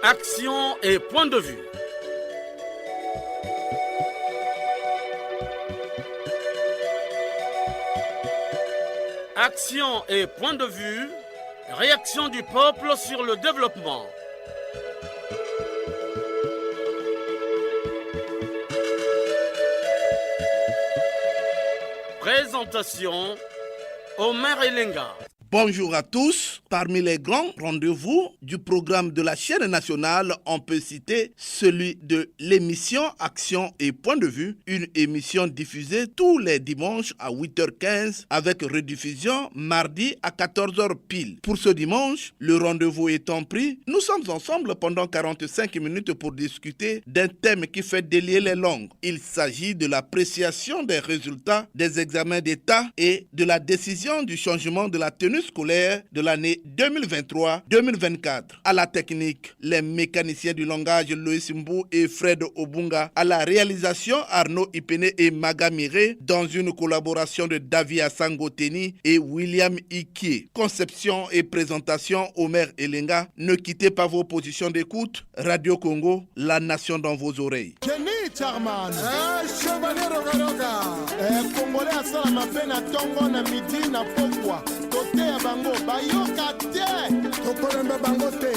Action et point de vue. Action et point de vue. Réaction du peuple sur le développement. Présentation, Omer Elenga. Bonjour à tous. Parmi les grands rendez-vous du programme de la chaîne nationale, on peut citer celui de l'émission Action et Point de Vue, une émission diffusée tous les dimanches à 8h15 avec rediffusion mardi à 14h pile. Pour ce dimanche, le rendez-vous étant pris, nous sommes ensemble pendant 45 minutes pour discuter d'un thème qui fait délier les langues. Il s'agit de l'appréciation des résultats des examens d'État et de la décision du changement de la tenue scolaire de l'année 2023-2024. À la technique, les mécaniciens du langage Loïs Mbou et Fred Obunga. À la réalisation, Arnaud Ipene et Maga Miré, dans une collaboration de David Assangoteni et William Ikie. Conception et présentation, Omer Elenga. Ne quittez pas vos positions d'écoute. Radio Congo, la nation dans vos oreilles. Kenny Charman, Chevalier Rogaroga, Congolais à Salama Pena Tongo na midi na Pokwa, côté à Bango, Bayoka Tie, Tokorembe Bangote.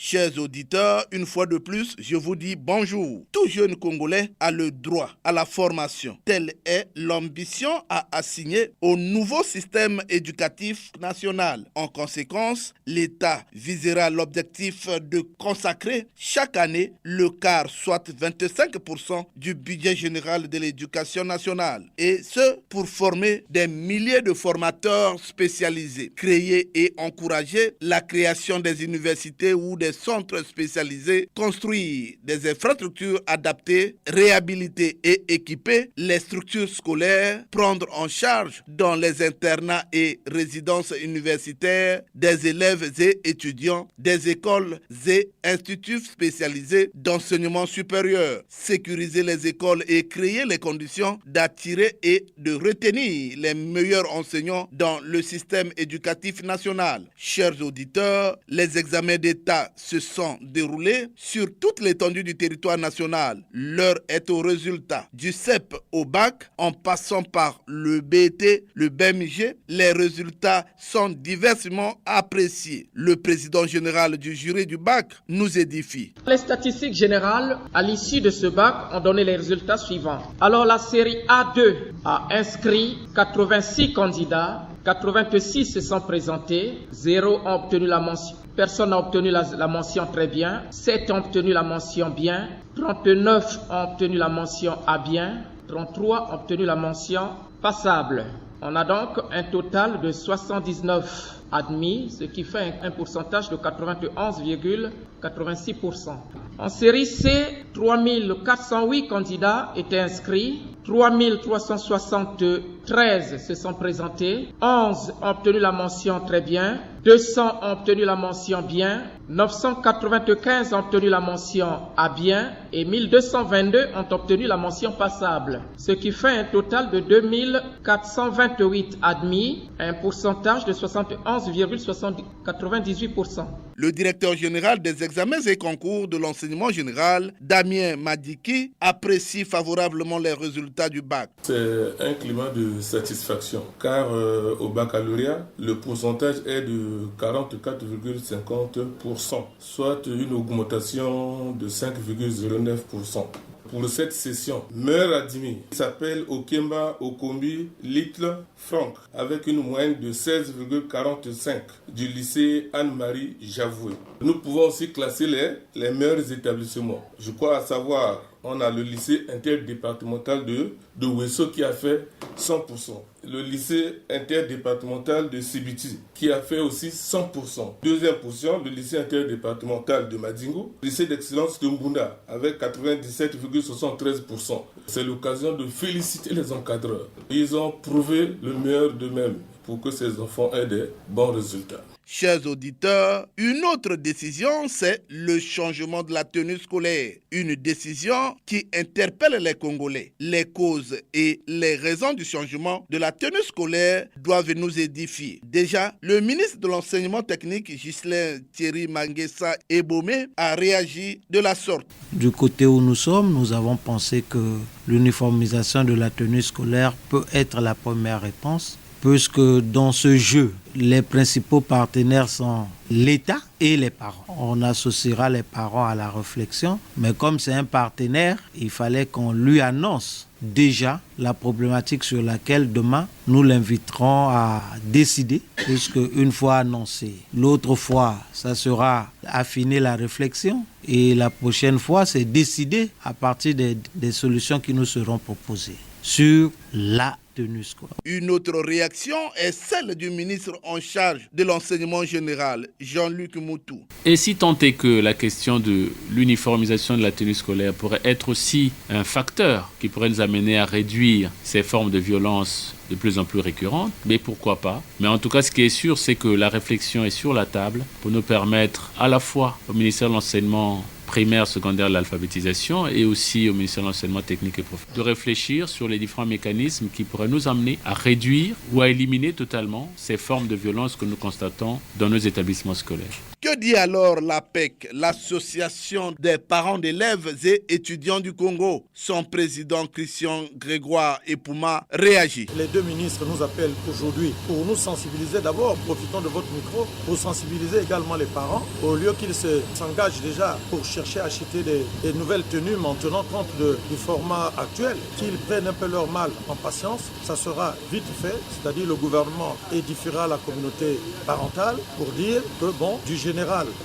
Chers auditeurs, une fois de plus, je vous dis bonjour. Tout jeune Congolais a le droit à la formation. Telle est l'ambition à assigner au nouveau système éducatif national. En conséquence, l'État visera l'objectif de consacrer chaque année le quart, soit 25% du budget général de l'éducation nationale. Et ce, pour former des milliers de formateurs spécialisés. Créer et encourager la création des universités ou des centres spécialisés, construire des infrastructures adaptées, réhabiliter et équiper les structures scolaires, prendre en charge dans les internats et résidences universitaires des élèves et étudiants des écoles et instituts spécialisés d'enseignement supérieur, sécuriser les écoles et créer les conditions d'attirer et de retenir les meilleurs enseignants dans le système éducatif national. Chers auditeurs, les examens d'État se sont déroulés sur toute l'étendue du territoire national. L'heure est au résultat. Du CEP au bac, en passant par le BT, le BMG, les résultats sont diversement appréciés. Le président général du jury du bac nous édifie. Les statistiques générales à l'issue de ce bac ont donné les résultats suivants. Alors la série A2 a inscrit 86 candidats, 86 se sont présentés, 0 ont obtenu la mention. Personne n'a obtenu la mention très bien, 7 ont obtenu la mention bien, 39 ont obtenu la mention à bien, 33 ont obtenu la mention passable. On a donc un total de 79 admis, ce qui fait un pourcentage de 91,86%. En série C, 3408 candidats étaient inscrits, 3373 se sont présentés, 11 ont obtenu la mention très bien, 200 ont obtenu la mention bien, 995 ont obtenu la mention à bien et 1222 ont obtenu la mention passable, ce qui fait un total de 2428 admis, un pourcentage de 71,98%. Le directeur général des examens et concours de l'enseignement général, Damien Madiki, apprécie favorablement les résultats du bac. C'est un climat de satisfaction car au baccalauréat, le pourcentage est de 44,50%, soit une augmentation de 5,09%. Pour cette session, meilleur admis s'appelle Okemba Okombi Little Franck avec une moyenne de 16,45 du lycée Anne-Marie Javoué. Nous pouvons aussi classer les meilleurs établissements. Je crois à savoir, on a le lycée interdépartemental de Ouesso qui a fait 100%. Le lycée interdépartemental de Sibiti qui a fait aussi 100%. Deuxième position, le lycée interdépartemental de Madingo, lycée d'excellence de Mbunda avec 97,73%. C'est l'occasion de féliciter les encadreurs. Ils ont prouvé le meilleur d'eux-mêmes pour que ces enfants aient des bons résultats. Chers auditeurs, une autre décision, c'est le changement de la tenue scolaire. Une décision qui interpelle les Congolais. Les causes et les raisons du changement de la tenue scolaire doivent nous édifier. Déjà, le ministre de l'Enseignement technique, Ghislain Thierry Manguessa Ebomé, a réagi de la sorte. Du côté où nous sommes, nous avons pensé que l'uniformisation de la tenue scolaire peut être la première réponse, puisque dans ce jeu, les principaux partenaires sont l'État et les parents. On associera les parents à la réflexion, mais comme c'est un partenaire, il fallait qu'on lui annonce déjà la problématique sur laquelle demain nous l'inviterons à décider, puisque une fois annoncé, l'autre fois, ça sera affiner la réflexion et la prochaine fois, c'est décider à partir des solutions qui nous seront proposées sur la tenue scolaire. Une autre réaction est celle du ministre en charge de l'enseignement général, Jean-Luc Moutou. Et si tant est que la question de l'uniformisation de la tenue scolaire pourrait être aussi un facteur qui pourrait nous amener à réduire ces formes de violence de plus en plus récurrentes, mais pourquoi pas. Mais en tout cas, ce qui est sûr, c'est que la réflexion est sur la table pour nous permettre à la fois au ministère de l'Enseignement primaire, secondaire, de l'alphabétisation et aussi au ministère de l'Enseignement technique et professionnel, de réfléchir sur les différents mécanismes qui pourraient nous amener à réduire ou à éliminer totalement ces formes de violence que nous constatons dans nos établissements scolaires. Que dit alors l'APEC, l'association des parents d'élèves et étudiants du Congo? Son président Christian Grégoire Epouma réagit. Les deux ministres nous appellent aujourd'hui pour nous sensibiliser. D'abord, profitons de votre micro pour sensibiliser également les parents, au lieu qu'ils s'engagent déjà pour chercher à acheter des nouvelles tenues maintenant compte du format actuel, qu'ils prennent un peu leur mal en patience. Ça sera vite fait, c'est-à-dire le gouvernement édifiera la communauté parentale pour dire que bon, du général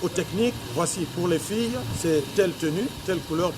au technique, voici pour les filles, c'est telle tenue, telle couleur,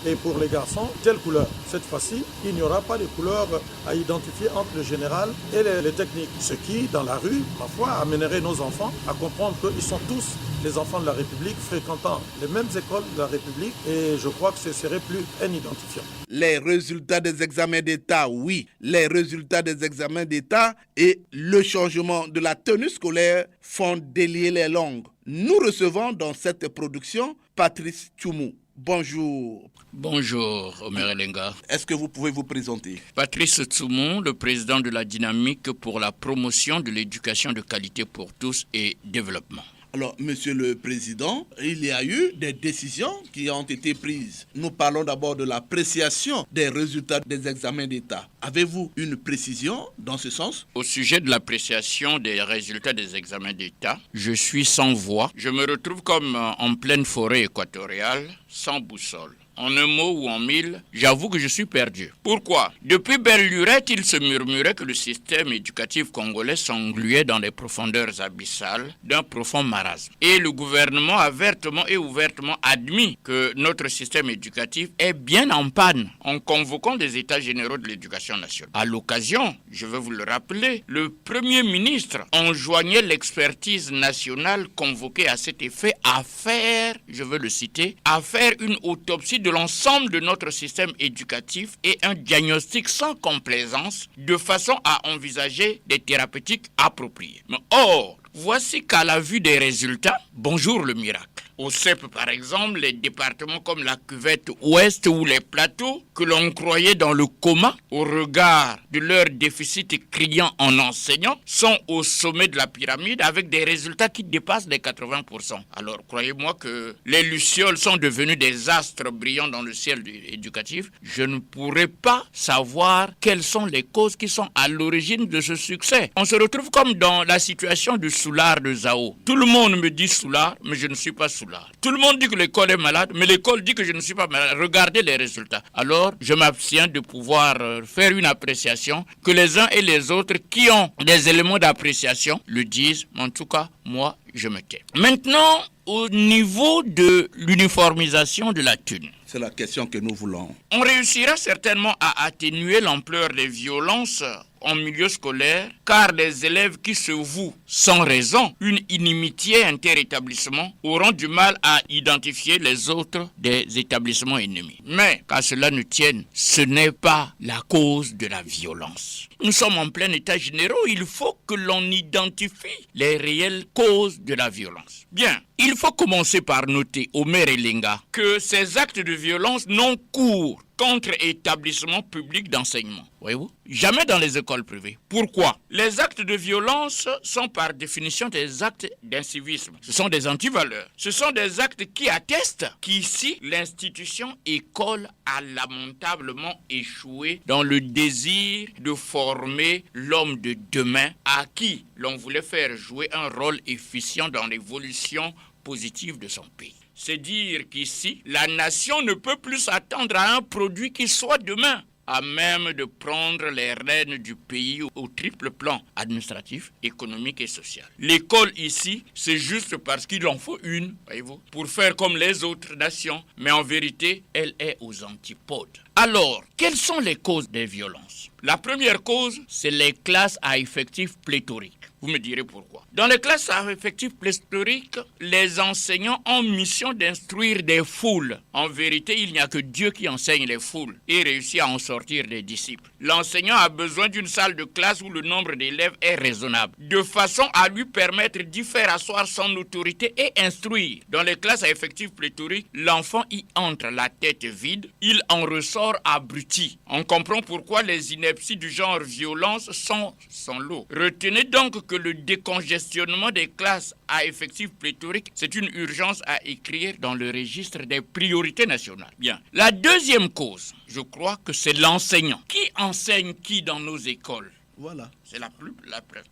et pour les garçons, telle couleur. Cette fois-ci, il n'y aura pas de couleur à identifier entre le général et les techniques. Ce qui, dans la rue, parfois, amènerait nos enfants à comprendre qu'ils sont tous les enfants de la République fréquentant les mêmes écoles de la République, et je crois que ce serait plus un identifiant. Les résultats des examens d'État, oui, les résultats des examens d'État et le changement de la tenue scolaire font délier les langues. Nous recevons dans cette production Patrice Tchoumou. Bonjour. Bonjour, Omer Elenga. Est-ce que vous pouvez vous présenter? Patrice Tchoumou, le président de la dynamique pour la promotion de l'éducation de qualité pour tous et développement. Alors, Monsieur le Président, il y a eu des décisions qui ont été prises. Nous parlons d'abord de l'appréciation des résultats des examens d'État. Avez-vous une précision dans ce sens? Au sujet de l'appréciation des résultats des examens d'État, je suis sans voix. Je me retrouve comme en pleine forêt équatoriale, sans boussole. En un mot ou en mille, j'avoue que je suis perdu. Pourquoi? Depuis belle lurette, il se murmurait que le système éducatif congolais s'engluait dans les profondeurs abyssales d'un profond marasme. Et le gouvernement a vertement et ouvertement admis que notre système éducatif est bien en panne en convoquant les États généraux de l'éducation nationale. À l'occasion, je vais vous le rappeler, le Premier ministre enjoignait l'expertise nationale convoquée à cet effet à faire, je veux le citer, à faire une autopsie de l'ensemble de notre système éducatif et un diagnostic sans complaisance de façon à envisager des thérapeutiques appropriées. Mais or, voici qu'à la vue des résultats, bonjour le miracle. Au CEP, par exemple, les départements comme la cuvette ouest ou les plateaux, que l'on croyait dans le coma au regard de leur déficit criant en enseignants, sont au sommet de la pyramide avec des résultats qui dépassent les 80%. Alors, croyez-moi que les lucioles sont devenues des astres brillants dans le ciel éducatif. Je ne pourrais pas savoir quelles sont les causes qui sont à l'origine de ce succès. On se retrouve comme dans la situation du soulard de Zao. Tout le monde me dit soulard, mais je ne suis pas soulard. Tout le monde dit que l'école est malade, mais l'école dit que je ne suis pas malade. Regardez les résultats. Alors, je m'abstiens de pouvoir faire une appréciation, que les uns et les autres qui ont des éléments d'appréciation le disent. Mais en tout cas, moi, je me tais. Maintenant, au niveau de l'uniformisation de la tenue, C'est la question que nous voulons. On réussira certainement à atténuer l'ampleur des violences en milieu scolaire, car des élèves qui se vouent sans raison une inimitié interétablissement auront du mal à identifier les autres des établissements ennemis. Mais, qu'à cela ne tienne, ce n'est pas la cause de la violence. Nous sommes en plein état général, il faut que l'on identifie les réelles causes de la violence. Bien, il faut commencer par noter au maire Elenga que ces actes de violence n'ont cours contre établissements publics d'enseignement. Voyez-vous? Jamais dans les écoles privées. Pourquoi? Les actes de violence sont par définition des actes d'incivisme. Ce sont des antivaleurs. Ce sont des actes qui attestent qu'ici, l'institution école a lamentablement échoué dans le désir de former l'homme de demain à qui l'on voulait faire jouer un rôle efficient dans l'évolution positive de son pays. C'est dire qu'ici, la nation ne peut plus s'attendre à un produit qui soit demain à même de prendre les rênes du pays au triple plan administratif, économique et social. L'école ici, c'est juste parce qu'il en faut une, voyez-vous, pour faire comme les autres nations, mais en vérité, elle est aux antipodes. Alors, quelles sont les causes des violences? La première cause, c'est les classes à effectifs pléthoriques. Vous me direz pourquoi. Dans les classes à effectifs pléthoriques, les enseignants ont mission d'instruire des foules. En vérité, il n'y a que Dieu qui enseigne les foules et réussit à en sortir des disciples. L'enseignant a besoin d'une salle de classe où le nombre d'élèves est raisonnable, de façon à lui permettre d'y faire asseoir son autorité et instruire. Dans les classes à effectifs pléthoriques, l'enfant y entre la tête vide, il en ressort abruti. On comprend pourquoi les inepties du genre violence sont sans lot. Retenez donc que le décongestionnement des classes à effectifs pléthoriques, c'est une urgence à écrire dans le registre des priorités nationales. Bien. La deuxième cause, je crois que c'est l'enseignant. Qui enseigne qui dans nos écoles? Voilà. C'est la preuve.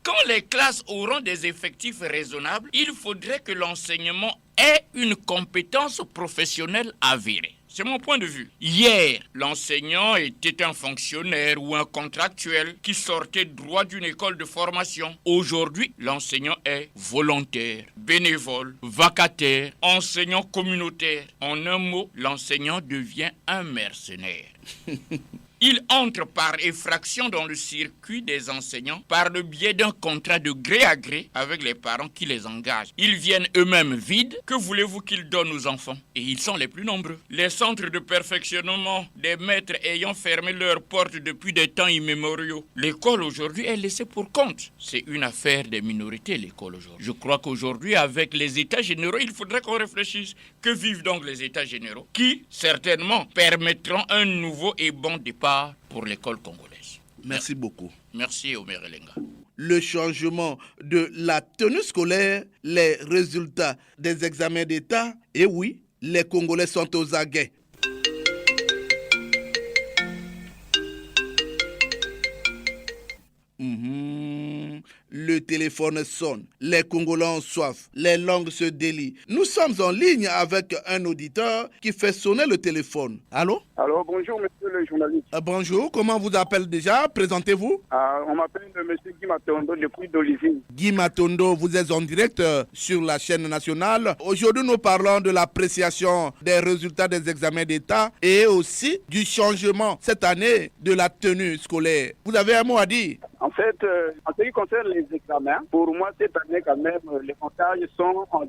Quand les classes auront des effectifs raisonnables, il faudrait que l'enseignement ait une compétence professionnelle avérée. C'est mon point de vue. Hier, l'enseignant était un fonctionnaire ou un contractuel qui sortait droit d'une école de formation. Aujourd'hui, l'enseignant est volontaire, bénévole, vacataire, enseignant communautaire. En un mot, l'enseignant devient un mercenaire. Il entre par effraction dans le circuit des enseignants par le biais d'un contrat de gré à gré avec les parents qui les engagent. Ils viennent eux-mêmes vides. Que voulez-vous qu'ils donnent aux enfants? Et ils sont les plus nombreux. Les centres de perfectionnement des maîtres ayant fermé leurs portes depuis des temps immémoriaux. L'école aujourd'hui est laissée pour compte. C'est une affaire des minorités, l'école aujourd'hui. Je crois qu'aujourd'hui, avec les états généraux, il faudrait qu'on réfléchisse. Que vivent donc les états généraux? Qui, certainement, permettront un nouveau et bon départ pour l'école congolaise. Merci beaucoup. Merci Omer Elenga. Le changement de la tenue scolaire, les résultats des examens d'État, et oui, les Congolais sont aux aguets. Le téléphone sonne, les Congolais ont soif, les langues se délient. Nous sommes en ligne avec un auditeur qui fait sonner le téléphone. Allô? Alors bonjour monsieur le journaliste. Bonjour, comment vous appelez déjà? Présentez-vous. On m'appelle monsieur Guy Matondo depuis d'Olivier. Guy Matondo, vous êtes en direct sur la chaîne nationale. Aujourd'hui, nous parlons de l'appréciation des résultats des examens d'État et aussi du changement cette année de la tenue scolaire. Vous avez un mot à dire? En fait, en ce qui concerne les examens, pour moi, cette année, quand même, les comptages sont en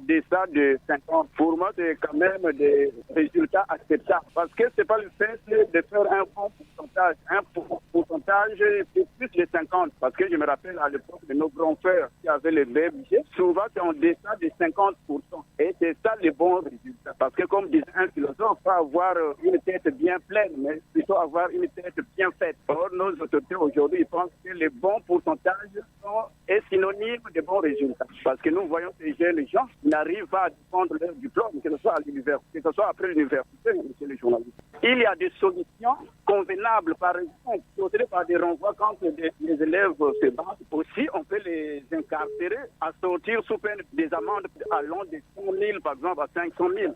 deçà de 50. Pour moi, c'est quand même des résultats acceptables. Parce que c'est pas le fait de faire un bon pourcentage. Un pourcentage, c'est plus de 50. Parce que je me rappelle à l'époque de nos grands frères qui avaient les mêmes budgets, souvent c'est en deçà de 50%. Et c'est ça les bons résultats. Parce que comme disait un philosophe, pas avoir une tête bien pleine, mais plutôt avoir une tête bien faite. Or, nos autorités aujourd'hui, pense que les bons pourcentages est synonyme de bons résultats. Parce que nous voyons ces jeunes gens qui n'arrivent pas à défendre leur diplôme, que ce soit à l'université, que ce soit après l'université, monsieur le journaliste. Il y a des solutions convenables, par exemple, procéder par des renvois quand les élèves se battent. Aussi, on peut les incarcérer à sortir sous peine des amendes allant de 100 000, par exemple, à 500 000.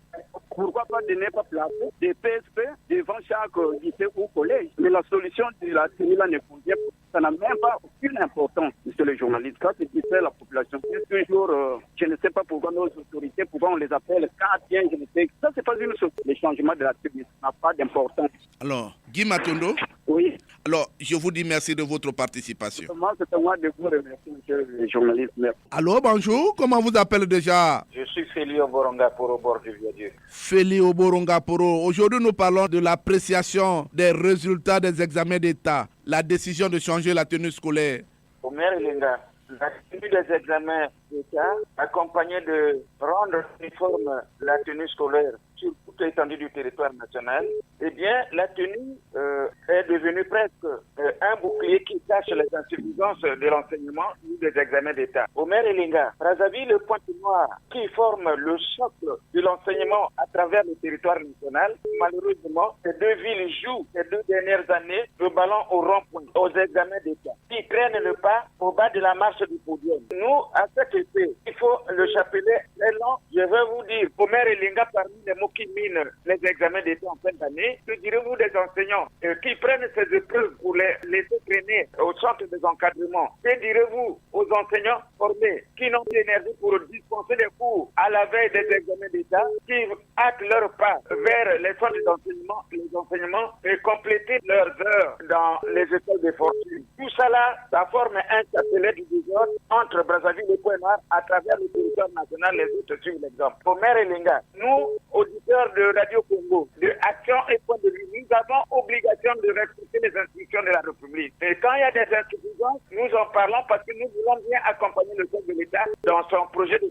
Pourquoi pas de ne pas placer des PSP devant chaque lycée ou collège? Mais la solution de la tenue-là ne convient pas. Ça n'a même pas aucune importance, monsieur le journaliste. Quand c'est fait la population, c'est toujours, je ne sais pas pourquoi nos autorités, pourquoi on les appelle gardiens, je ne sais. Ça, c'est pas une chose. Les changement de la tenue. Ça n'a pas d'importance. Alors, Guy Matondo. Oui. Alors, je vous dis merci de votre participation. Moi, c'est à moi de vous remercier, monsieur le journaliste. Merci. Allô, bonjour. Comment vous appelez déjà? Je suis Félix Oboronga Poro, bord du Vieux-Dieu. Félix Oboronga Poro. Aujourd'hui, nous parlons de l'appréciation des résultats des examens d'État. La décision de changer la tenue scolaire. Omer Elenga, la tenue des examens d'État, accompagnée de rendre uniforme la tenue scolaire sur toute l'étendue du territoire national, eh bien, la tenue est devenue presque un bouclier qui cache les insuffisances de l'enseignement ou des examens d'État. Omer Elenga, Brazzaville, le Pointe-Noire, qui forme le socle de l'enseignement à travers le territoire national, malheureusement, ces deux villes jouent ces 2 dernières années le ballon au rond-point, aux examens d'État, qui prennent le pas au bas de la marche du podium. Nous, à cet effet, il faut le chapelet très long. Je vais vous dire, Omer Elenga, parmi les mots qui minent les examens d'État en fin d'année, que direz-vous des enseignants qui prennent ces épreuves pour les laisser traîner au centre des encadrements? Que direz-vous aux enseignants formés qui n'ont pas d'énergie pour dispenser des cours à la veille des examens d'État, qui hâtent leur pas vers les centres d'enseignement et compléter leurs heures dans les écoles de fortune? Tout ça là, ça forme un chapelet du désordre entre Brazzaville et Pointe-Noire à travers le territoire national, les autres suivent l'exemple. Omer Elenga, nous, auditeurs de Radio Congo, de Action et Point de Vue, nous avons obligation de respecter les instructions de la République. Et quand il y a des insuffisances, nous en parlons parce que nous voulons bien accompagner le chef de l'État dans son projet de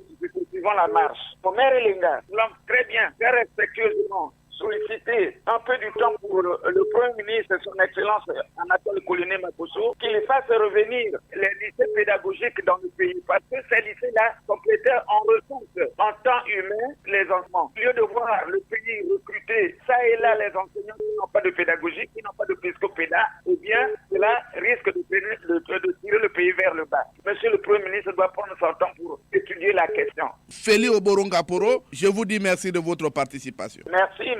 suivant la marche. Omer Elenga, nous voulons très bien, très respectueusement solliciter un peu du temps pour le Premier ministre, son Excellence Anatole Kouliné Makosso, qu'il fasse revenir les lycées pédagogiques dans le pays. Parce que ces lycées-là complétaient en ressources, en temps humain, les enfants. Au lieu de voir le pays recruter ça et là les enseignants qui n'ont pas de pédagogie, qui n'ont pas de psychopéda, eh bien, cela risque de tirer le pays vers le bas. Monsieur le Premier ministre doit prendre son temps pour étudier la question. Félix Oboronga Poro, je vous dis merci de votre participation.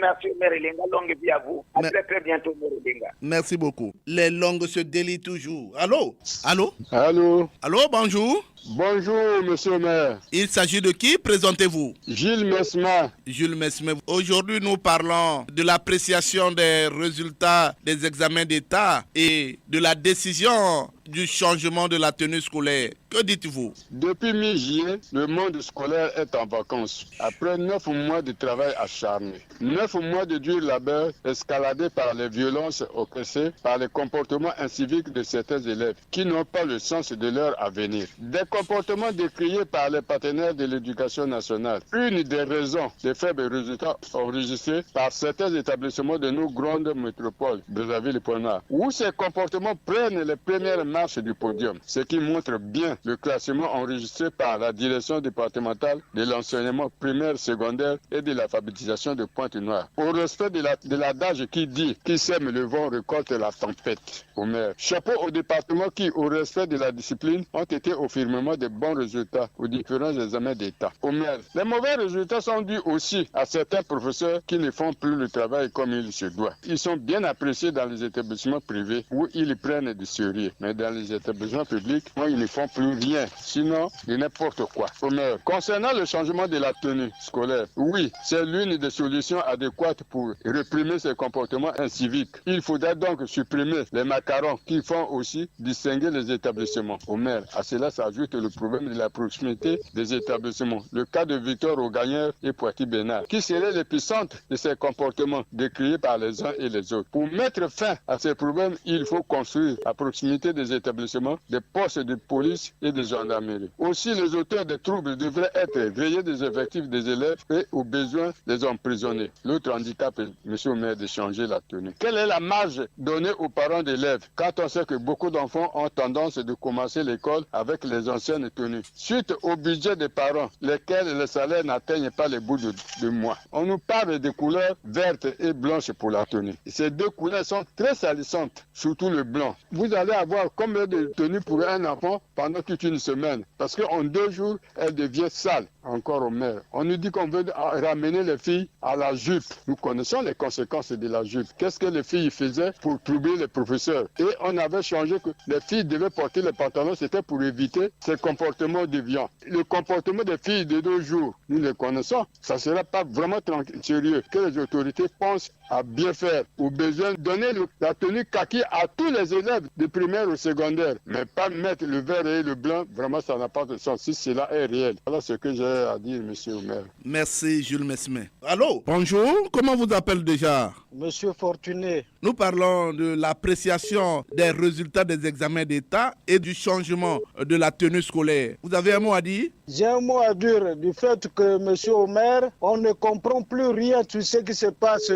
Merci, Omer Elenga. Longue vie à vous. À très bientôt, Omer Elenga. Merci beaucoup. Les langues se délient toujours. Allô? Allô, bonjour. Bonjour, monsieur le maire. Il s'agit de qui? Présentez-vous. Gilles Mesma. Jules Mesme. Aujourd'hui, nous parlons de l'appréciation des résultats des examens d'État et de la décision du changement de la tenue scolaire. Que dites-vous? Depuis mi-juillet, le monde scolaire est en vacances. Après 9 mois de travail acharné, 9 mois de dur labeur escaladés par les violences oppressées, par les comportements inciviques de certains élèves qui n'ont pas le sens de leur avenir. Des comportements décriés par les partenaires de l'éducation nationale. Une des raisons des faibles résultats enregistrés par certains établissements de nos grandes métropoles, Brazzaville et Pointe-Noire, où ces comportements prennent les premières marches du podium, ce qui montre bien le classement enregistré par la direction départementale de l'enseignement primaire, secondaire et de l'alphabétisation de Pointe-Noire. Au respect de l'adage qui dit « Qui sème le vent récolte la tempête ». Omer. Chapeau au département qui, au respect de la discipline, ont été au firmement de bons résultats aux différents examens d'État. Omer. Les mauvais résultats sont dus aussi à certains professeurs qui ne font plus le travail comme il se doit. Ils sont bien appréciés dans les établissements privés où ils prennent du sérieux. Mais dans les établissements publics, ils ne font plus rien. Sinon, de n'importe quoi. Omer. Concernant le changement de la tenue scolaire, oui, c'est l'une des solutions adéquates pour réprimer ces comportements inciviques. Il faudra donc supprimer les macarons qui font aussi distinguer les établissements. Omer. À cela s'ajoute le problème de la proximité des établissements. Le cas de Victor Augagneur et Poitiers-Bénard, qui serait l'épicentre de ces comportements décriés par les uns et les autres. Pour mettre fin à ces problèmes, il faut construire à proximité des établissements des postes de police et de gendarmerie. Aussi, les auteurs des troubles devraient être rayés des effectifs des élèves et, au besoin, les emprisonnés. L'autre handicap est, monsieur le maire, de changer la tenue. Quelle est la marge donnée aux parents d'élèves quand on sait que beaucoup d'enfants ont tendance de commencer l'école avec les anciennes tenues, suite au budget des parents, lesquels les salaires n'atteignent pas les bouts de mois? On nous parle des couleurs vertes et blanches pour la tenue. Ces deux couleurs sont très salissantes, surtout le blanc. Vous allez avoir combien de tenues pour un enfant pendant toute une semaine? Parce qu'en 2 jours, elle devient sale. Encore au maire. On nous dit qu'on veut ramener les filles à la jupe. Nous connaissons les conséquences de la jupe. Qu'est-ce que les filles faisaient pour troubler les professeurs? Et on avait changé que les filles devaient porter les pantalons, c'était pour éviter ces comportements déviants. Le comportement des filles de 2 jours, nous les connaissons. Ça ne sera pas vraiment sérieux que les autorités pensent à bien faire. Au besoin de donner la tenue kaki à tous les élèves de primaire ou secondaire, mais pas mettre le vert et le blanc. Vraiment, ça n'a pas de sens si cela est réel. Voilà ce que j'ai à dire, monsieur le maire. Merci, Jules Mesmer. Allô, bonjour, comment vous appelez déjà? Monsieur Fortuné. Nous parlons de l'appréciation des résultats des examens d'État et du changement de la tenue scolaire. Vous avez un mot à dire? J'ai un mot à dire du fait que, monsieur Omer, on ne comprend plus rien de ce qui se passe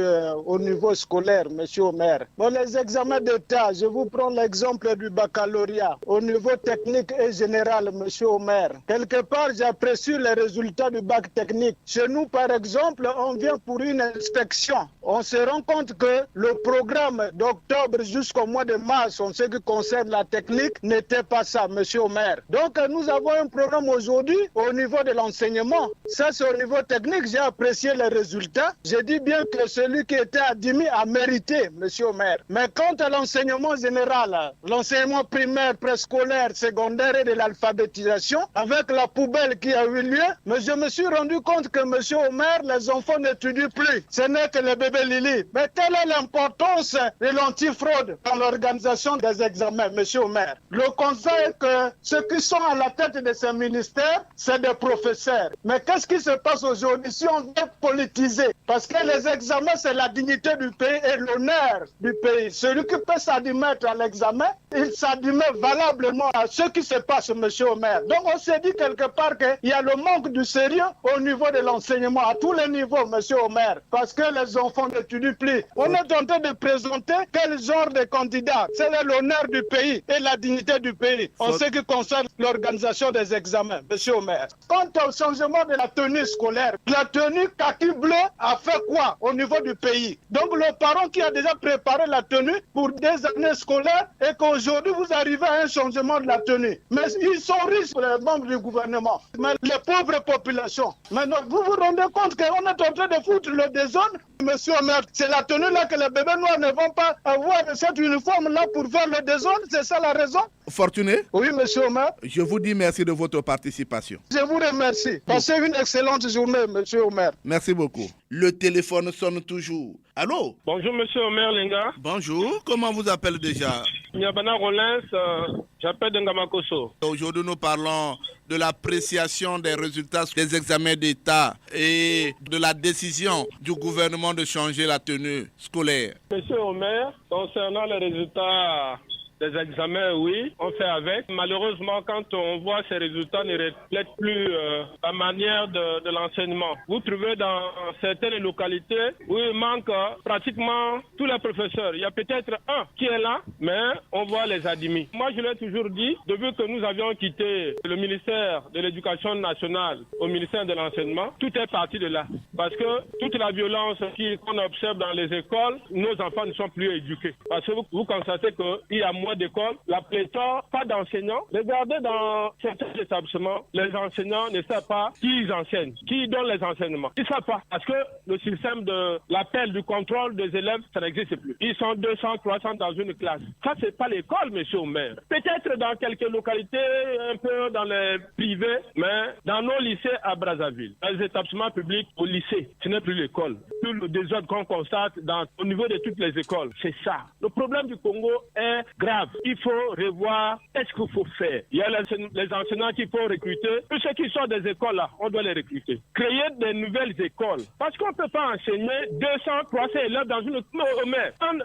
au niveau scolaire, monsieur Omer. Bon, les examens d'État, je vous prends l'exemple du baccalauréat. Au niveau technique et général, monsieur Omer, quelque part, j'apprécie les résultats du bac technique. Chez nous, par exemple, on vient pour une inspection. On se rend compte que le programme d'octobre jusqu'au mois de mars, en ce qui concerne la technique, n'était pas ça, monsieur Omer. Donc, nous avons un programme aujourd'hui au niveau de l'enseignement. Ça, c'est au niveau technique. J'ai apprécié les résultats. Je dis bien que celui qui était admis a mérité, monsieur Omer. Mais quant à l'enseignement général, l'enseignement primaire, préscolaire, secondaire et de l'alphabétisation, avec la poubelle qui a eu lieu, mais je me suis rendu compte que, monsieur Omer, les enfants n'étudient plus. Ce n'est que les bébés Lili. Mais quelle est l'importance de l'antifraude dans l'organisation des examens, monsieur Omer? Le constat est que ceux qui sont à la tête de ces ministères, c'est des professeurs. Mais qu'est-ce qui se passe aujourd'hui si on vient politiser? Parce que les examens, c'est la dignité du pays et l'honneur du pays. Celui qui peut s'admettre à l'examen, il s'admet valablement à ce qui se passe, monsieur Omer. Donc on s'est dit quelque part qu'il y a le manque de sérieux au niveau de l'enseignement, à tous les niveaux, monsieur Omer. Parce que les enfants n'étudient plus. On est en train de présenter quel genre de candidat. C'est l'honneur du pays et la dignité du pays en ce qui concerne l'organisation des examens, monsieur Omer. Quant au changement de la tenue scolaire, la tenue kaki bleu a fait quoi au niveau du pays? Donc le parent qui a déjà préparé la tenue pour des années scolaires et qu'aujourd'hui vous arrivez à un changement de la tenue. Mais ils sont riches, les membres du gouvernement. Mais les pauvres populations. Maintenant, vous vous rendez compte qu'on est en train de foutre le désordre? Monsieur Omer, c'est la tenue là que les bébés noirs ne vont pas avoir cet uniforme là pour faire le désordre, c'est ça la raison? Fortuné? Oui, monsieur Omer. Je vous dis merci de votre participation. Je vous remercie. Passez une excellente journée, monsieur Omer. Merci beaucoup. Le téléphone sonne toujours. Allô? Bonjour, monsieur Omer Lenga. Bonjour, comment vous appelez déjà? Nyabana Rollins, j'appelle de Ngamakoso. Aujourd'hui, nous parlons de l'appréciation des résultats des examens d'État et de la décision du gouvernement de changer la tenue scolaire. Monsieur Omer, concernant les résultats des examens, oui, on fait avec. Malheureusement, quand on voit ces résultats ne reflètent plus la manière de l'enseignement. Vous trouvez dans certaines localités où il manque pratiquement tous les professeurs. Il y a peut-être un qui est là, mais on voit les admis. Moi, je l'ai toujours dit, depuis que nous avions quitté le ministère de l'Éducation nationale au ministère de l'Enseignement, tout est parti de là. Parce que toute la violence qu'on observe dans les écoles, nos enfants ne sont plus éduqués. Parce que vous constatez qu'il y a moins d'écoles, la pléthore, pas d'enseignants. Regardez dans certains établissements, les enseignants ne savent pas qui ils enseignent, qui donne les enseignements. Ils ne savent pas parce que le système de l'appel, du contrôle des élèves, ça n'existe plus. Ils sont 200, 300 dans une classe. Ça, c'est pas l'école, monsieur Omer. Peut-être dans quelques localités, un peu dans les privés, mais dans nos lycées à Brazzaville, dans les établissements publics, au lycée, ce n'est plus l'école. Tout le désordre qu'on constate au niveau de toutes les écoles, c'est ça. Le problème du Congo est grave. Il faut revoir qu'est-ce qu'il faut faire. Il y a les enseignants qu'il faut recruter. Tous ceux qui sortent des écoles là, on doit les recruter. Créer des nouvelles écoles. Parce qu'on ne peut pas enseigner 200, 300 élèves dans une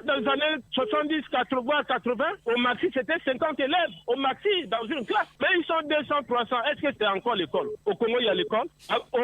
dans les années 70, 80, au maxi c'était 50 élèves. Au maxi dans une classe. Mais ils sont 200, 300. Est-ce que c'est encore l'école? Au Congo, il y a l'école.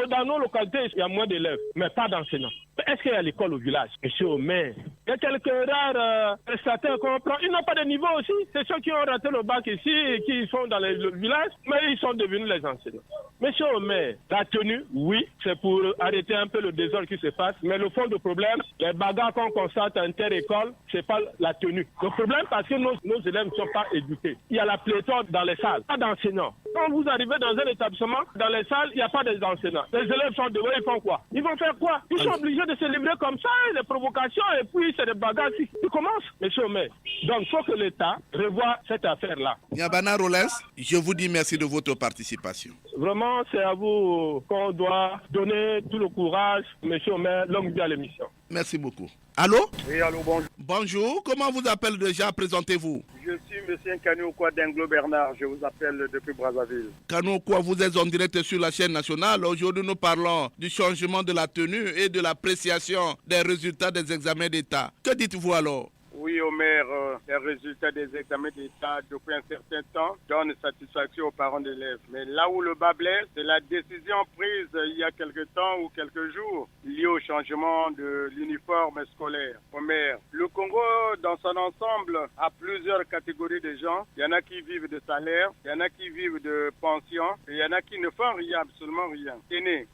Dans nos localités, il y a moins d'élèves, mais pas d'enseignants. Est-ce qu'il y a l'école au village? Monsieur Omer, il y a quelques rares prestataires qu'on prend. Ils n'ont pas de niveau aussi. C'est ceux qui ont raté le bac ici et qui sont dans le village, mais ils sont devenus les enseignants. Monsieur Omer, la tenue, oui, c'est pour arrêter un peu le désordre qui se passe, mais le fond du problème, les bagarres qu'on constate inter-école, c'est pas la tenue. Le problème, parce que nos élèves ne sont pas éduqués. Il y a la pléthore dans les salles, pas d'enseignants. Quand vous arrivez dans un établissement, dans les salles, il n'y a pas d'enseignants. Les élèves sont dehors, ils font quoi? Ils vont faire quoi? Ils sont obligés de se livrer comme ça, des provocations, et puis c'est des bagarres. Ils commencent, monsieur le maire. Donc, il faut que l'État revoie cette affaire-là. Niabana Rollins, je vous dis merci de votre participation. Vraiment, c'est à vous qu'on doit donner tout le courage, monsieur le maire, longue vie à l'émission. Merci beaucoup. Allô? Oui, allô, bonjour. Bonjour, comment vous appelez déjà? Présentez-vous. Je suis monsieur Kanoukwa d'Anglo Bernard, je vous appelle depuis Brazzaville. Kanoukwa, vous êtes en direct sur la chaîne nationale. Aujourd'hui, nous parlons du changement de la tenue et de l'appréciation des résultats des examens d'État. Que dites-vous alors? Oui, au maire, les résultats des examens d'État depuis un certain temps donnent satisfaction aux parents d'élèves. Mais là où le bas blesse, c'est la décision prise il y a quelques temps ou quelques jours liée au changement de l'uniforme scolaire. Au maire, le Congo dans son ensemble a plusieurs catégories de gens. Il y en a qui vivent de salaire, il y en a qui vivent de pension, et il y en a qui ne font rien, absolument rien.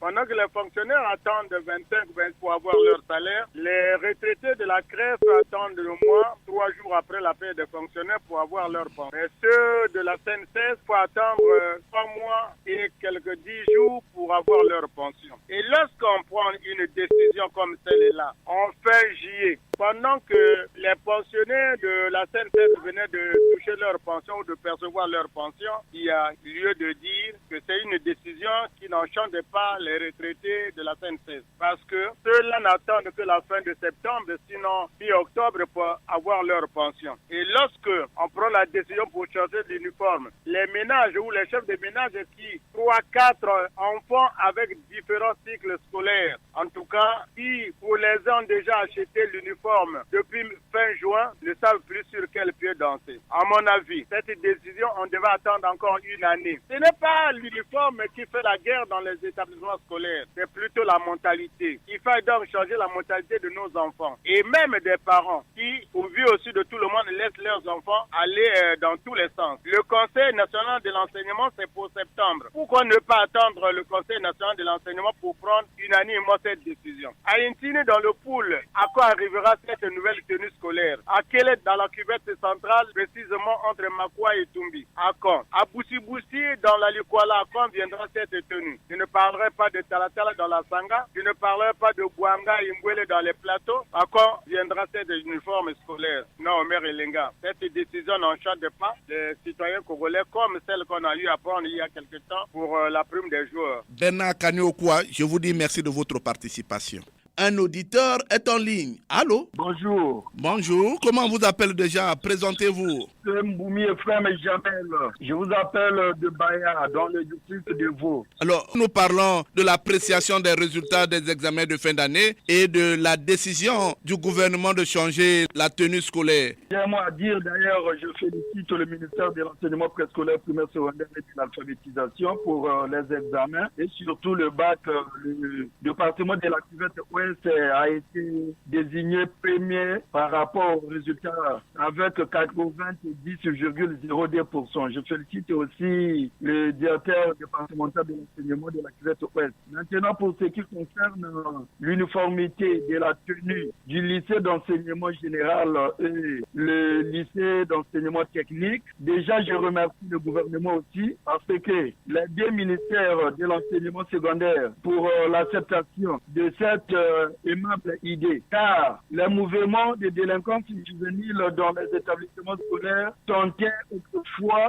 Pendant que les fonctionnaires attendent 25 pour avoir leur salaire, les retraités de la crèche attendent le mois 3 jours après la paie des fonctionnaires pour avoir leur pension. Mais ceux de la CNCS faut attendre 3 mois et quelques 10 jours pour avoir leur pension. Et lorsqu'on prend une décision comme celle-là, en fin juillet, pendant que les pensionnaires de la CNCS venaient de toucher leur pension ou de percevoir leur pension, il y a lieu de dire que c'est une décision qui n'enchante pas les retraités de la CNCS. Parce que ceux-là n'attendent que la fin de septembre, sinon mi-octobre pour avoir leur pension. Et lorsque on prend la décision pour changer l'uniforme, les ménages ou les chefs de ménage qui 3-4 enfants avec différents cycles scolaires, en tout cas, qui pour les ont déjà acheté l'uniforme depuis fin juin, ne savent plus sur quel pied danser. À mon avis, cette décision, on devait attendre encore une année. Ce n'est pas l'uniforme qui fait la guerre dans les établissements scolaires, c'est plutôt la mentalité. Il faut donc changer la mentalité de nos enfants et même des parents qui, au vu aussi de tout le monde, laissent leurs enfants aller dans tous les sens. Le Conseil national de l'enseignement, c'est pour septembre. Pourquoi ne pas attendre le Conseil national de l'enseignement pour prendre unanimement cette décision? À Intine, dans le pool, à quoi arrivera cette nouvelle tenue scolaire? À quelle est dans la cuvette centrale, précisément entre Makwa et Tumbi? À quand? À Boussi-Boussi, dans la Likwala, à quand viendra cette tenue? Je ne parlerai pas de Talatala dans la Sanga, je ne parlerai pas de Bouanga et Mbwele dans les plateaux. À quand viendra cette uniforme scolaire? Non, maire Elenga, cette décision n'enchante pas les citoyens congolais comme celle qu'on a eu à prendre il y a quelque temps pour la prime des joueurs. Bernard Kaniokwa, je vous dis merci de votre participation. Un auditeur est en ligne. Allô? Bonjour. Bonjour. Comment vous appelez déjà? Présentez-vous. C'est Mboumi Ephraim Jamel. Je vous appelle de Baya, dans le district de Vaud. Alors, nous parlons de l'appréciation des résultats des examens de fin d'année et de la décision du gouvernement de changer la tenue scolaire. J'aimerais à dire, d'ailleurs, je félicite le ministère de l'enseignement préscolaire primaire secondaire et de l'alphabétisation pour les examens et surtout le bac, le département de la cuvette ouest a été désigné premier par rapport aux résultats avec 90,02%. Je félicite aussi le directeur départemental de l'enseignement de la cuvette ouest. Maintenant, pour ce qui concerne l'uniformité de la tenue du lycée d'enseignement général et le lycée d'enseignement technique, déjà je remercie le gouvernement aussi parce que les deux ministères de l'enseignement secondaire pour l'acceptation de cette aimable idée, car les mouvements de délinquance juvénile dans les établissements scolaires tentaient autrefois.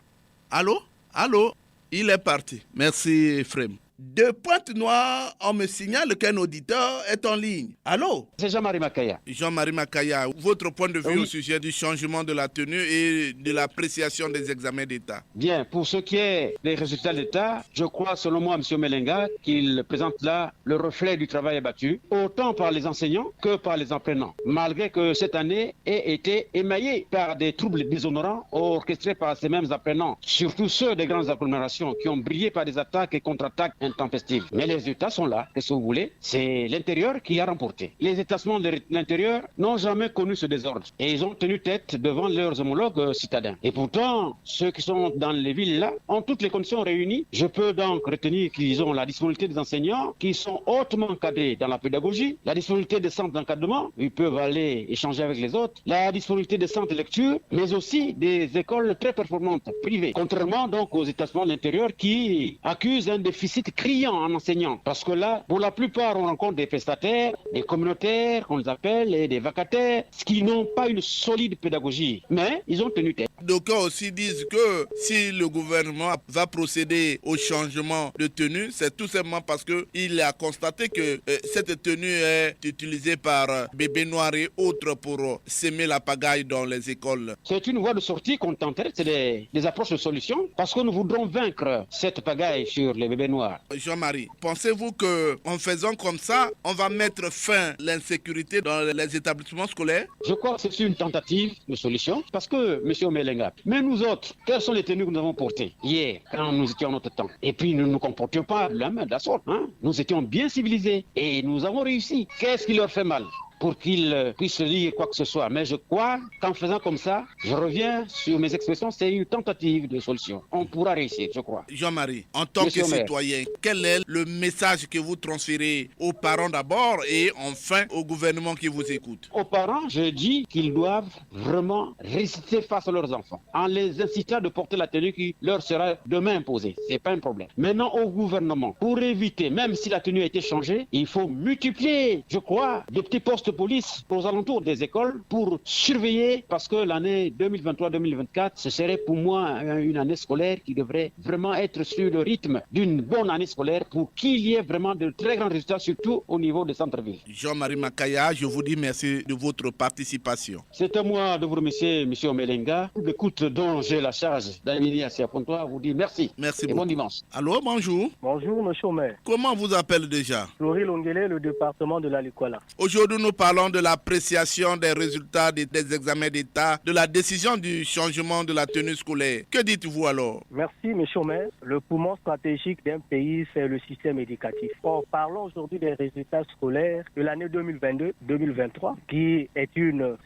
Allô? Allô? Il est parti. Merci, Ephraim. De Pointe-Noire, on me signale qu'un auditeur est en ligne. Allô? C'est Jean-Marie Makaya. Jean-Marie Makaya, votre point de vue Oui. au sujet du changement de la tenue et de l'appréciation des examens d'État? Bien, pour ce qui est des résultats d'État, je crois, selon moi, M. Melenga, qu'il présente là le reflet du travail abattu, autant par les enseignants que par les apprenants, malgré que cette année ait été émaillée par des troubles déshonorants orchestrés par ces mêmes apprenants, surtout ceux des grandes agglomérations qui ont brillé par des attaques et contre-attaques intempestives. Mais les résultats sont là. Qu'est-ce que vous voulez? C'est l'intérieur qui a remporté. Les établissements de l'intérieur n'ont jamais connu ce désordre. Et ils ont tenu tête devant leurs homologues citadins. Et pourtant, ceux qui sont dans les villes là ont toutes les conditions réunies. Je peux donc retenir qu'ils ont la disponibilité des enseignants qui sont hautement encadrés dans la pédagogie, la disponibilité des centres d'encadrement, ils peuvent aller échanger avec les autres, la disponibilité des centres de lecture, mais aussi des écoles très performantes privées. Contrairement donc aux établissements de l'intérieur qui accusent un déficit criant en enseignants. Parce que là, pour la plupart, on rencontre des prestataires, des communautaires, qu'on les appelle, et des vacataires, qui n'ont pas une solide pédagogie. Mais ils ont tenu tête. D'aucuns aussi disent que si le gouvernement va procéder au changement de tenue, c'est tout simplement parce qu'il a constaté que cette tenue est utilisée par bébés noirs et autres pour s'aimer la pagaille dans les écoles. C'est une voie de sortie qu'on tenterait, c'est des approches de solution, parce que nous voudrons vaincre cette pagaille sur les bébés noirs. Jean-Marie, pensez-vous qu'en faisant comme ça, on va mettre fin à l'insécurité dans les établissements scolaires? Je crois que c'est une tentative de solution, parce que, M. Melenga, mais nous autres, quelles sont les tenues que nous avons portées hier, quand nous étions en notre temps? Et puis nous ne nous comportions pas de la main de la sorte. Nous étions bien civilisés et nous avons réussi. Qu'est-ce qui leur fait mal pour qu'ils puissent dire quoi que ce soit? Mais je crois qu'en faisant comme ça, je reviens sur mes expressions, c'est une tentative de solution. On pourra réussir, je crois. Jean-Marie, en tant que citoyen, quel est le message que vous transférez aux parents d'abord et enfin au gouvernement qui vous écoute? Aux parents, je dis qu'ils doivent vraiment résister face à leurs enfants, en les incitant de porter la tenue qui leur sera demain imposée. C'est pas un problème. Maintenant, au gouvernement, pour éviter, même si la tenue a été changée, il faut multiplier, je crois, des petits postes de police aux alentours des écoles pour surveiller, parce que l'année 2023-2024, ce serait pour moi une année scolaire qui devrait vraiment être sur le rythme d'une bonne année scolaire pour qu'il y ait vraiment de très grands résultats, surtout au niveau des centres-villes. Jean-Marie Makaya, je vous dis merci de votre participation. C'est à moi de vous remercier, M. Melenga. L'écoute dont j'ai la charge d'animer à Pontois vous dit merci. Merci et beaucoup. Bon dimanche. Allô, bonjour. Bonjour, M. le maire. Comment vous appelez déjà? Florie Longuele, le département de la Likoala. Aujourd'hui, nous parlons de l'appréciation des résultats des examens d'État, de la décision du changement de la tenue scolaire. Que dites-vous alors? Merci, M. le maire. Le poumon stratégique d'un pays, c'est le système éducatif. Or, parlons aujourd'hui des résultats scolaires de l'année 2022-2023,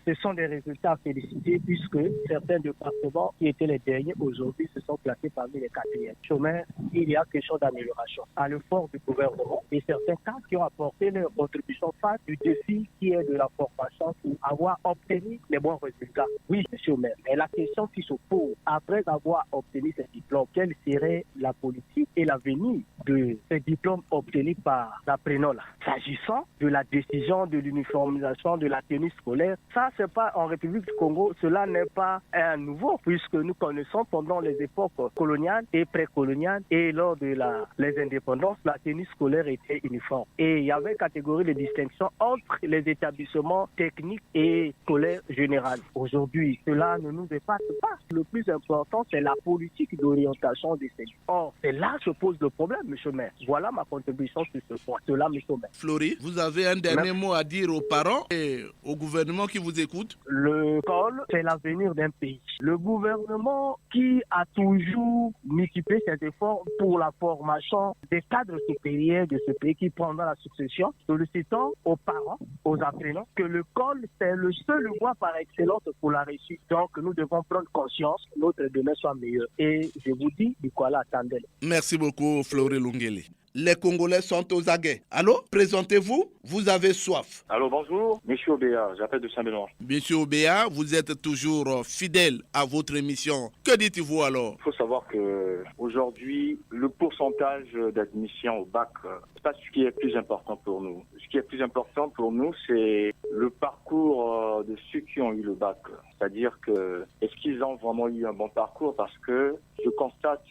ce sont des résultats à féliciter puisque certains départements qui étaient les derniers aujourd'hui se sont classés parmi les quatrièmes. M. le maire, il y a quelque chose d'amélioration à l'effort du gouvernement et certains cas qui ont apporté leur contribution face du défi qui est de la formation pour avoir obtenu les bons résultats. Oui, monsieur le maire, mais la question qui se pose, après avoir obtenu ces diplômes, quelle serait la politique et l'avenir de ces diplômes obtenus par l'apprenant là? S'agissant de la décision de l'uniformisation de la tenue scolaire, ça c'est pas en République du Congo, cela n'est pas un nouveau puisque nous connaissons pendant les époques coloniales et précoloniales et lors de les indépendances, la tenue scolaire était uniforme. Et il y avait une catégorie de distinction entre les établissements techniques et scolaires généraux. Aujourd'hui, cela ne nous dépasse pas. Le plus important, c'est la politique d'orientation des seniors. Or, c'est là que se pose le problème, monsieur le maire. Voilà ma contribution sur ce point. Cela, monsieur le maire. Florie, vous avez un dernier mot à dire aux parents et au gouvernement qui vous écoute? L'école, c'est l'avenir d'un pays. Le gouvernement qui a toujours multiplié ses efforts pour la formation des cadres supérieurs de ce pays qui prendra la succession, sollicitant aux parents, aux apprenants, que l'école, c'est le seul voie par excellence pour la réussite. Donc, nous devons prendre conscience que notre demain soit meilleur. Et je vous dis, Nicolas, attendez. Merci beaucoup, Florie Lungeli. Les Congolais sont aux aguets. Allô, présentez-vous, vous avez soif. Allô, bonjour, Monsieur Obéa, j'appelle de Saint-Benoît. Monsieur Obéa, vous êtes toujours fidèle à votre émission. Que dites-vous alors? Il faut savoir que aujourd'hui, le pourcentage d'admission au bac, c'est pas ce qui est plus important pour nous. Ce qui est plus important pour nous, c'est le parcours de ceux qui ont eu le bac. C'est-à-dire que, est-ce qu'ils ont vraiment eu un bon parcours? Parce que je constate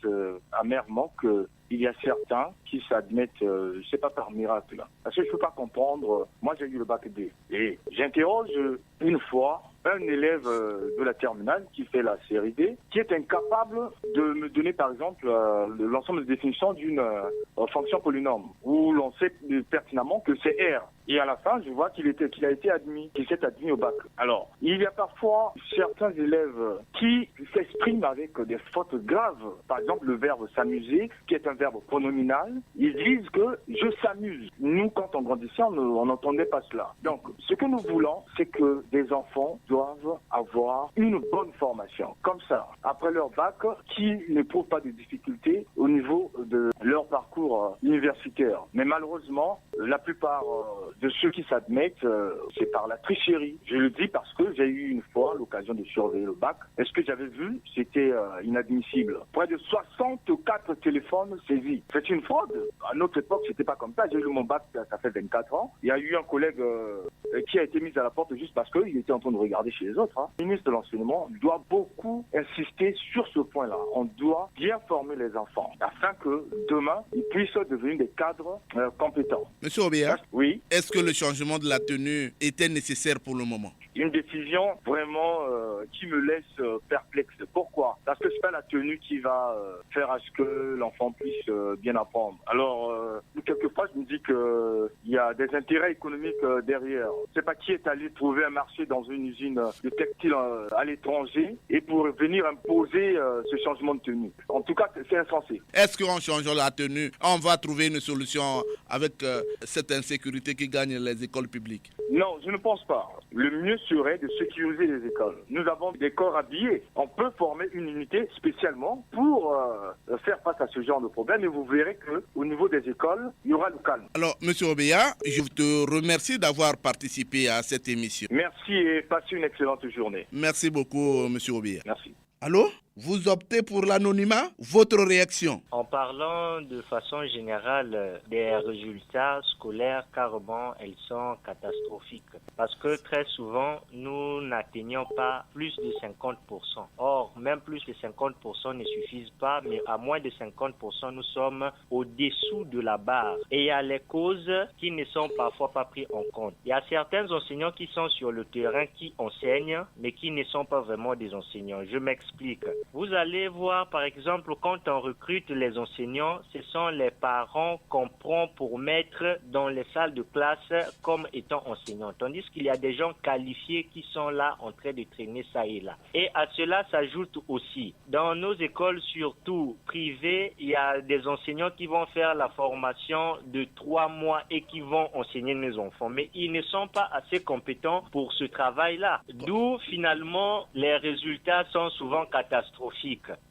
amèrement que il y a certains qui s'admettent, je ne sais pas par miracle. Parce que je ne peux pas comprendre. Moi, j'ai eu le bac D. Et j'interroge une fois un élève de la terminale qui fait la série D, qui est incapable de me donner, par exemple, l'ensemble de définitions d'une fonction polynôme, où l'on sait pertinemment que c'est R. Et à la fin, je vois qu'il a été admis, qu'il s'est admis au bac. Alors, il y a parfois certains élèves qui s'expriment avec des fautes graves. Par exemple, le verbe s'amuser, qui est un verbe pronominal. Ils disent que je s'amuse. Nous, quand on grandissait, on n'entendait pas cela. Donc, ce que nous voulons, c'est que des enfants doivent avoir une bonne formation. Comme ça, après leur bac, qui n'éprouvent pas de difficultés au niveau de leur parcours universitaire. Mais malheureusement, la plupart de ceux qui s'admettent, c'est par la tricherie. Je le dis parce que j'ai eu une fois l'occasion de surveiller le bac. Et ce que j'avais vu, c'était inadmissible. Près de 64 téléphones saisis. C'est une fraude. À notre époque, c'était pas comme ça. J'ai eu mon bac, ça fait 24 ans. Il y a eu un collègue qui a été mis à la porte juste parce qu'il était en train de regarder chez les autres. Le ministre de l'Enseignement doit beaucoup insister sur ce point-là. On doit bien former les enfants afin que demain, ils puissent devenir des cadres compétents. Monsieur Obéa, oui. Est-ce que le changement de la tenue était nécessaire pour le moment? Une décision vraiment qui me laisse perplexe. Pourquoi? Parce que c'est pas la tenue qui va faire à ce que l'enfant puisse bien apprendre. Alors, quelquefois, je me dis qu'il y a des intérêts économiques derrière. Je sais pas qui est allé trouver un marché dans une usine de textile à l'étranger et pour venir imposer ce changement de tenue. En tout cas, c'est insensé. Est-ce qu'en changeant la tenue, on va trouver une solution avec cette insécurité qui gagne les écoles publiques? Non, je ne pense pas. Le mieux serait de sécuriser les écoles. Nous avons des corps habillés. On peut former une unité spécialement pour faire face à ce genre de problème et vous verrez qu'au niveau des écoles, il y aura le calme. Alors, Monsieur Obéa, je te remercie d'avoir participé à cette émission. Merci et passez une excellente journée. Merci beaucoup, Monsieur Obéa. Merci. Allô? Vous optez pour l'anonymat? Votre réaction? En parlant de façon générale des résultats scolaires, carrément, elles sont catastrophiques. Parce que très souvent, nous n'atteignons pas plus de 50%. Or, même plus de 50% ne suffisent pas, mais à moins de 50%, nous sommes au-dessous de la barre. Et il y a les causes qui ne sont parfois pas prises en compte. Il y a certains enseignants qui sont sur le terrain, qui enseignent, mais qui ne sont pas vraiment des enseignants. Je m'explique. Vous allez voir, par exemple, quand on recrute les enseignants, ce sont les parents qu'on prend pour mettre dans les salles de classe comme étant enseignants. Tandis qu'il y a des gens qualifiés qui sont là en train de traîner ça et là. Et à cela s'ajoute aussi, dans nos écoles, surtout privées, il y a des enseignants qui vont faire la formation de 3 mois et qui vont enseigner nos enfants. Mais ils ne sont pas assez compétents pour ce travail-là. D'où, finalement, les résultats sont souvent catastrophiques.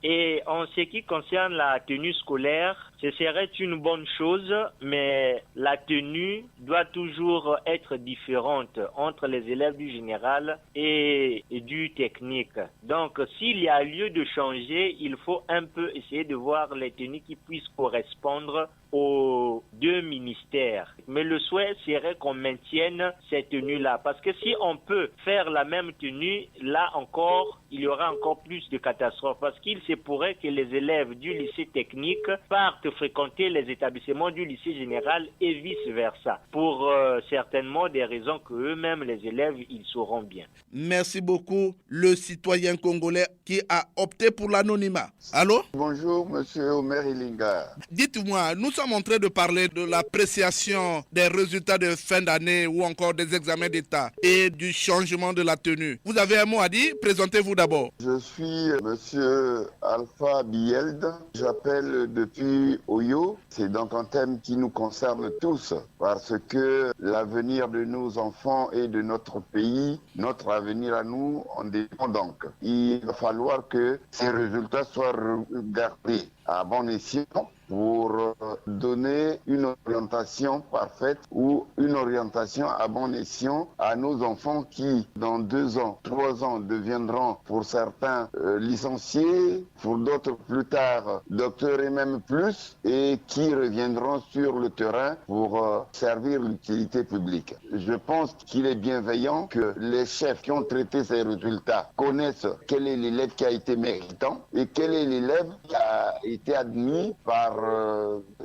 Et en ce qui concerne la tenue scolaire, ce serait une bonne chose, mais la tenue doit toujours être différente entre les élèves du général et du technique. Donc, s'il y a lieu de changer, il faut un peu essayer de voir les tenues qui puissent correspondre aux deux ministères. Mais le souhait serait qu'on maintienne cette tenue-là. Parce que si on peut faire la même tenue, là encore, il y aura encore plus de catastrophes. Parce qu'il se pourrait que les élèves du lycée technique partent fréquenter les établissements du lycée général et vice-versa. Pour certainement des raisons que eux-mêmes, les élèves, ils sauront bien. Merci beaucoup, le citoyen congolais qui a opté pour l'anonymat. Allô? Bonjour, monsieur Omer Ilinga. Dites-moi, nous sommes en train de parler de l'appréciation des résultats de fin d'année ou encore des examens d'État et du changement de la tenue. Vous avez un mot à dire? Présentez-vous d'abord. Je suis monsieur Alpha Bield. J'appelle depuis Oyo. C'est donc un thème qui nous concerne tous parce que l'avenir de nos enfants et de notre pays, notre avenir à nous, en dépend donc. Il va falloir que ces résultats soient regardés à bon escient pour donner une orientation parfaite ou une orientation à bon escient à nos enfants qui, dans 2 ans, 3 ans, deviendront pour certains licenciés, pour d'autres plus tard docteurs et même plus, et qui reviendront sur le terrain pour servir l'utilité publique. Je pense qu'il est bienveillant que les chefs qui ont traité ces résultats connaissent quel est l'élève qui a été méritant et quel est l'élève qui a été admis par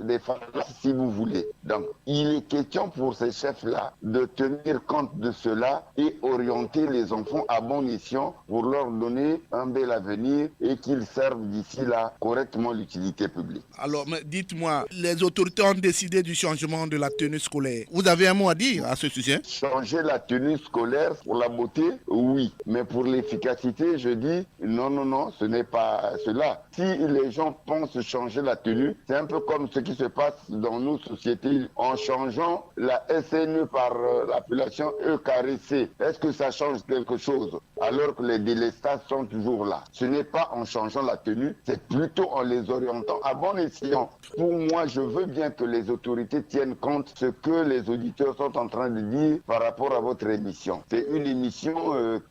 des fallacies, si vous voulez. Donc, il est question pour ces chefs-là de tenir compte de cela et orienter les enfants à bon escient pour leur donner un bel avenir et qu'ils servent d'ici là correctement l'utilité publique. Alors, dites-moi, les autorités ont décidé du changement de la tenue scolaire. Vous avez un mot à dire à ce sujet? Changer la tenue scolaire pour la beauté, oui. Mais pour l'efficacité, je dis non, ce n'est pas cela. Si les gens pensent changer la tenue, c'est un peu comme ce qui se passe dans nos sociétés en changeant la SNE par l'appellation ECRC. Est-ce que ça change quelque chose alors que les délestages sont toujours là? Ce n'est pas en changeant la tenue, c'est plutôt en les orientant à bon escient. Pour moi, je veux bien que les autorités tiennent compte de ce que les auditeurs sont en train de dire par rapport à votre émission. C'est une émission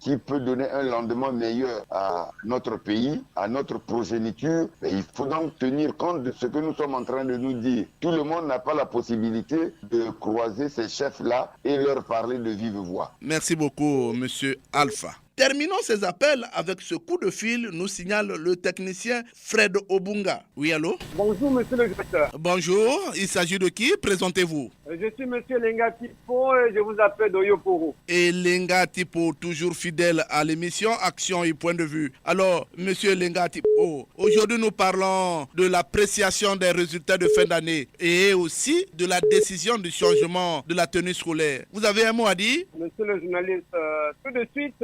qui peut donner un lendemain meilleur à notre pays, à notre progéniture. Et il faut donc tenir compte de ce que nous sommes en train de nous dire. Tout le monde n'a pas la possibilité de croiser ces chefs-là et leur parler de vive voix. Merci beaucoup, monsieur Alpha. Terminons ces appels avec ce coup de fil, nous signale le technicien Fred Obunga. Oui, allô? Bonjour, monsieur le directeur. Bonjour, il s'agit de qui? Présentez-vous. Je suis monsieur Lenga Tipo et je vous appelle d'Oyoporo. Et Lenga Tipo, toujours fidèle à l'émission Action et Point de Vue. Alors, monsieur Lenga Tipo, aujourd'hui nous parlons de l'appréciation des résultats de fin d'année et aussi de la décision du changement de la tenue scolaire. Vous avez un mot à dire? Monsieur le journaliste, tout de suite,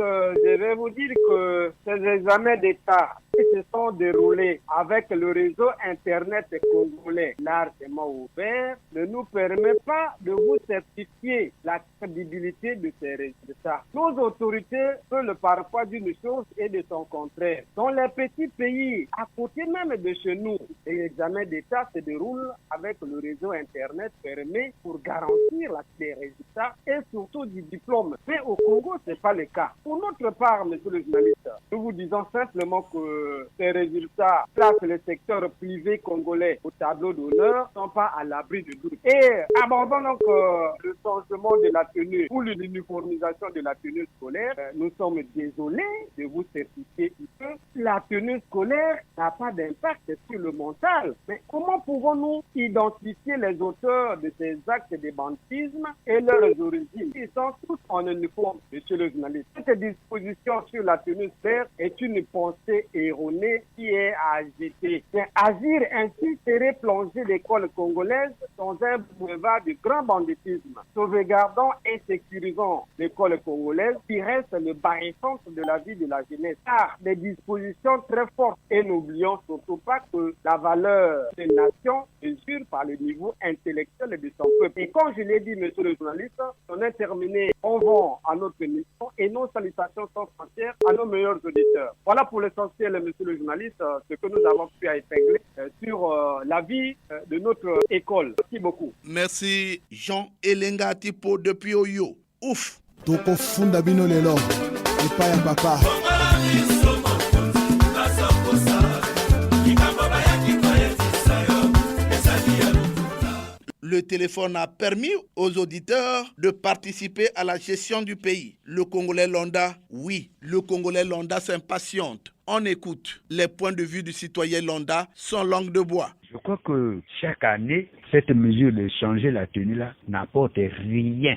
je vais vous dire que ces examens d'État qui se sont déroulés avec le réseau Internet congolais largement ouvert ne nous permet pas de vous certifier la crédibilité de ces résultats. Nos autorités veulent parfois d'une chose et de son contraire. Dans les petits pays, à côté même de chez nous, les examens d'État se déroulent avec le réseau Internet fermé pour garantir les résultats et surtout du diplôme. Mais au Congo, ce n'est pas le cas. Pour notre part, monsieur le journaliste, nous vous disons simplement que ces résultats placent le secteur privé congolais au tableau d'honneur, ne sont pas à l'abri de doute. Et abordons donc le changement de la tenue ou l'uniformisation de la tenue scolaire. Nous sommes désolés de vous certifier que la tenue scolaire n'a pas d'impact sur le mental. Mais comment pouvons-nous identifier les auteurs de ces actes de banditisme et leurs origines? Ils sont tous en uniforme, monsieur le journaliste. Cette disposition sur la tenue scolaire est une pensée erronée qui est à jeter. Mais agir ainsi serait plonger l'école congolaise dans un boulevard du grand banditisme. Sauvegardons et sécurisons l'école congolaise qui reste le barycentre de la vie de la jeunesse. Car des dispositions très fortes et n'oublions surtout pas que la valeur d'une nation mesure par le niveau intellectuel de son peuple. Et comme je l'ai dit, monsieur le journaliste, on a terminé. On va à notre émission et nos salutations sans frontières à nos meilleurs auditeurs. Voilà pour l'essentiel, monsieur le journaliste, ce que nous avons pu épingler sur la vie de notre école. Merci beaucoup. Merci Jean Elenga Tipo depuis Oyo. Ouf. Toko funda bino lelo. Epa ya papa. Le téléphone a permis aux auditeurs de participer à la gestion du pays. Le Congolais lambda, oui, le Congolais lambda s'impatiente. On écoute. Les points de vue du citoyen lambda sont langue de bois. Je crois que chaque année, cette mesure de changer la tenue là n'apporte rien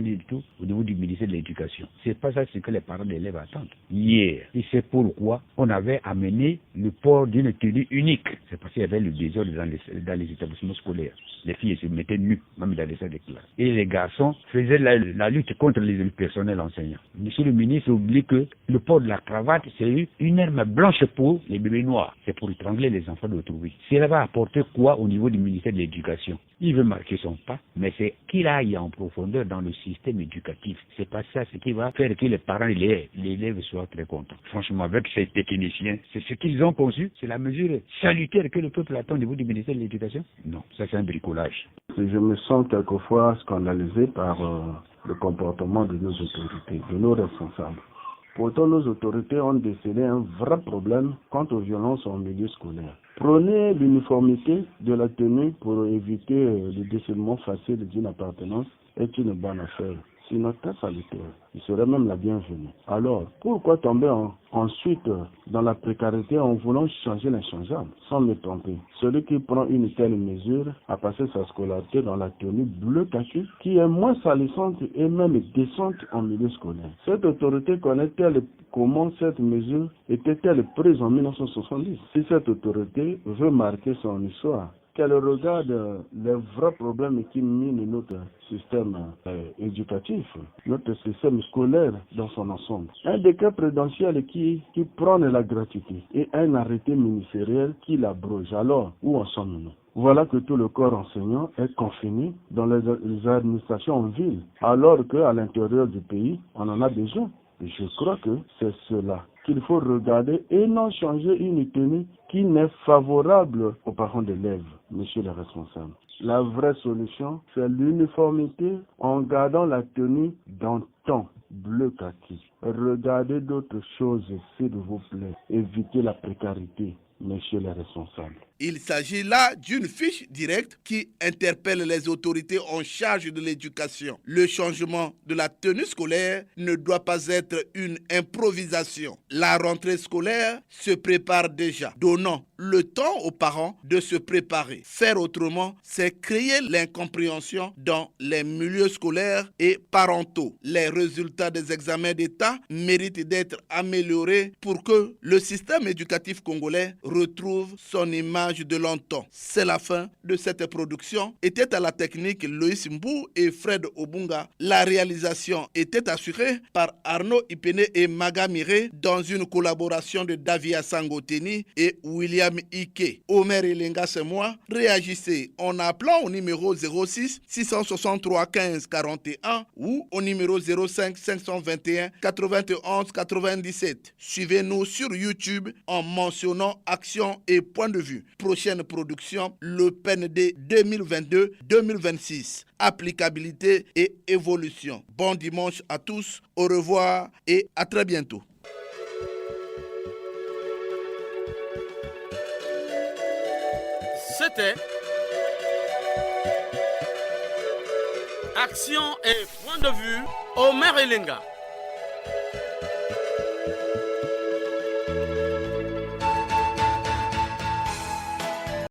du tout au niveau du ministère de l'Éducation. C'est pas ça ce que les parents d'élèves attendent. Hier, et c'est pourquoi on avait amené le port d'une tenue unique. C'est parce qu'il y avait le désordre dans les établissements scolaires. Les filles se mettaient nues, même dans les salles de classe. Et les garçons faisaient la lutte contre les personnels enseignants. Monsieur le ministre oublie que le port de la cravate, c'est une arme blanche pour les bébés noirs. C'est pour étrangler les enfants d'autrui. Cela va apporter quoi au niveau du ministère de l'Éducation? Il veut marquer son pas, mais c'est qu'il aille en profondeur dans le système éducatif. C'est pas ça ce qui va faire que les parents et les élèves soient très contents. Franchement, avec ces techniciens, c'est ce qu'ils ont conçu. C'est la mesure salutaire que le peuple attend au niveau du ministère de l'Éducation? Non, ça c'est un bricolage. Je me sens quelquefois scandalisé par le comportement de nos autorités, de nos responsables. Pourtant, nos autorités ont décelé un vrai problème quant aux violences en milieu scolaire. Prenez l'uniformité de la tenue pour éviter le décèlement facile d'une appartenance est une bonne affaire. sinon très salutaire. Il serait même la bienvenue. Alors, pourquoi tomber ensuite dans la précarité en voulant changer l'inchangeable, sans me tromper? Celui qui prend une telle mesure a passé sa scolarité dans la tenue bleu kaki, qui est moins salissante et même décente en milieu scolaire. Cette autorité connaît-elle comment cette mesure était-elle prise en 1970? Si cette autorité veut marquer son histoire, qu'elle regarde les vrais problèmes qui minent notre système éducatif, notre système scolaire dans son ensemble. Un décret présidentiel qui prône la gratuité et un arrêté ministériel qui l'abroge. Alors, où en sommes-nous? Voilà que tout le corps enseignant est confiné dans les administrations en ville, alors qu'à l'intérieur du pays, on en a besoin. Et je crois que c'est cela qu'il faut regarder et non changer une tenue qui n'est favorable aux parents d'élèves, monsieur le responsable. La vraie solution, c'est l'uniformité en gardant la tenue d'antan, bleu kaki. Regardez d'autres choses, s'il vous plaît. Évitez la précarité, monsieur le responsable. Il s'agit là d'une fiche directe qui interpelle les autorités en charge de l'éducation. Le changement de la tenue scolaire ne doit pas être une improvisation. La rentrée scolaire se prépare déjà, donnant le temps aux parents de se préparer. Faire autrement, c'est créer l'incompréhension dans les milieux scolaires et parentaux. Les résultats des examens d'État méritent d'être améliorés pour que le système éducatif congolais retrouve son image de longtemps. C'est la fin de cette production. Était à la technique Loïs Mbou et Fred Obunga. La réalisation était assurée par Arnaud Ipene et Maga Miré dans une collaboration de Davia Sangoteni et William Ike. Omer Elenga, c'est moi. Réagissez en appelant au numéro 06 663 15 41 ou au numéro 05 521 91 97. Suivez-nous sur YouTube en mentionnant Action et Point de Vue. Prochaine production, le PND 2022-2026. Applicabilité et évolution. Bon dimanche à tous, au revoir et à très bientôt. C'était Action et Point de Vue, Omer Elenga.